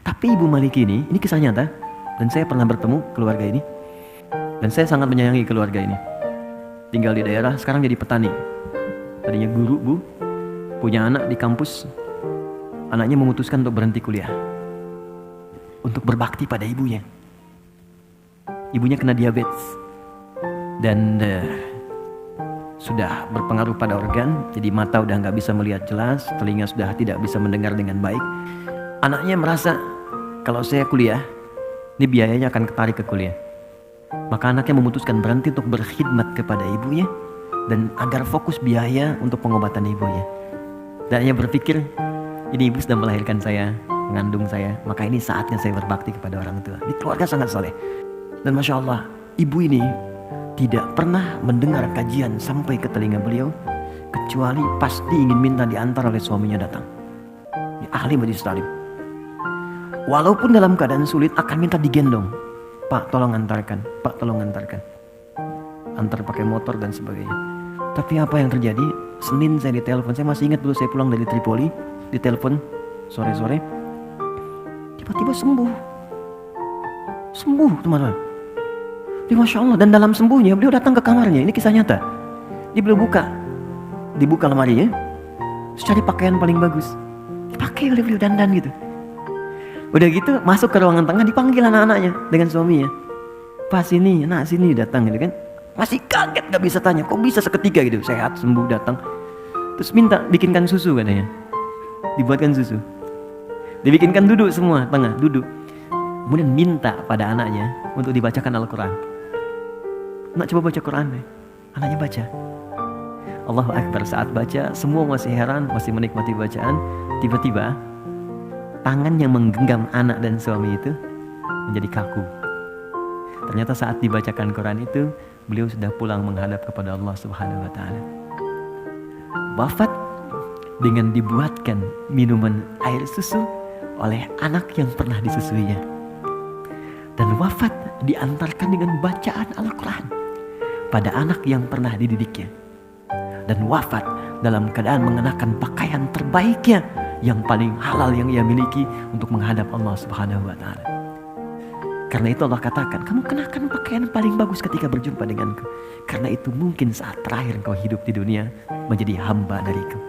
Tapi Ibu Maliki ini kisah nyata. Dan saya pernah bertemu keluarga ini. Dan saya sangat menyayangi keluarga ini. Tinggal di daerah, sekarang jadi petani. Tadinya guru, Bu. Punya anak di kampus. Anaknya memutuskan untuk berhenti kuliah. Untuk berbakti pada ibunya. Ibunya kena diabetes. Dan sudah berpengaruh pada organ. Jadi mata udah gak bisa melihat jelas. Telinga sudah tidak bisa mendengar dengan baik. Anaknya merasa, kalau saya kuliah, ini biayanya akan ketarik ke kuliah. Maka anaknya memutuskan berhenti untuk berkhidmat kepada ibunya. Dan agar fokus biaya untuk pengobatan ibunya. Dan hanya berpikir, ini ibu sudah melahirkan saya, mengandung saya, maka ini saatnya saya berbakti kepada orang tua. Ini keluarga sangat soleh. Dan Masya Allah, ibu ini tidak pernah mendengar kajian sampai ke telinga beliau, kecuali pasti ingin minta diantar oleh suaminya datang. Ini ahli majlis talim. Walaupun dalam keadaan sulit akan minta digendong. Pak tolong antarkan, Pak tolong antarkan. Antar pakai motor dan sebagainya. Tapi apa yang terjadi? Senin saya ditelepon, saya masih ingat dulu saya pulang dari Tripoli, ditelepon sore-sore, tiba-tiba sembuh teman-teman. Masya Allah, dan dalam sembuhnya beliau datang ke kamarnya, ini kisah nyata. Dia beliau dibuka lemarinya, cari pakaian paling bagus, dipakai oleh beliau, dandan gitu. Udah gitu masuk ke ruangan tengah, dipanggil anak-anaknya dengan suaminya, Pak sini, nak sini, datang gitu kan. Masih kaget, gak bisa tanya, kok bisa seketika gitu, sehat, sembuh, datang. Terus minta bikinkan susu katanya. Dibuatkan susu. Dibikinkan duduk semua, tengah, duduk. Kemudian minta pada anaknya untuk dibacakan Al-Quran. Nak coba baca Quran deh. Anaknya baca. Allahu Akbar, saat baca, semua masih heran, masih menikmati bacaan. Tiba-tiba, tangan yang menggenggam anak dan suami itu menjadi kaku. Ternyata saat dibacakan Quran itu, beliau sudah pulang menghadap kepada Allah Subhanahu wa Ta'ala. Wafat dengan dibuatkan minuman air susu oleh anak yang pernah disusuinya. Dan wafat diantarkan dengan bacaan Al-Quran pada anak yang pernah dididiknya. Dan wafat dalam keadaan mengenakan pakaian terbaiknya yang paling halal yang ia miliki untuk menghadap Allah Subhanahu wa Ta'ala. Karena itu Allah katakan, kamu kenakan pakaian paling bagus ketika berjumpa denganku. Karena itu mungkin saat terakhir engkau hidup di dunia menjadi hamba dariku.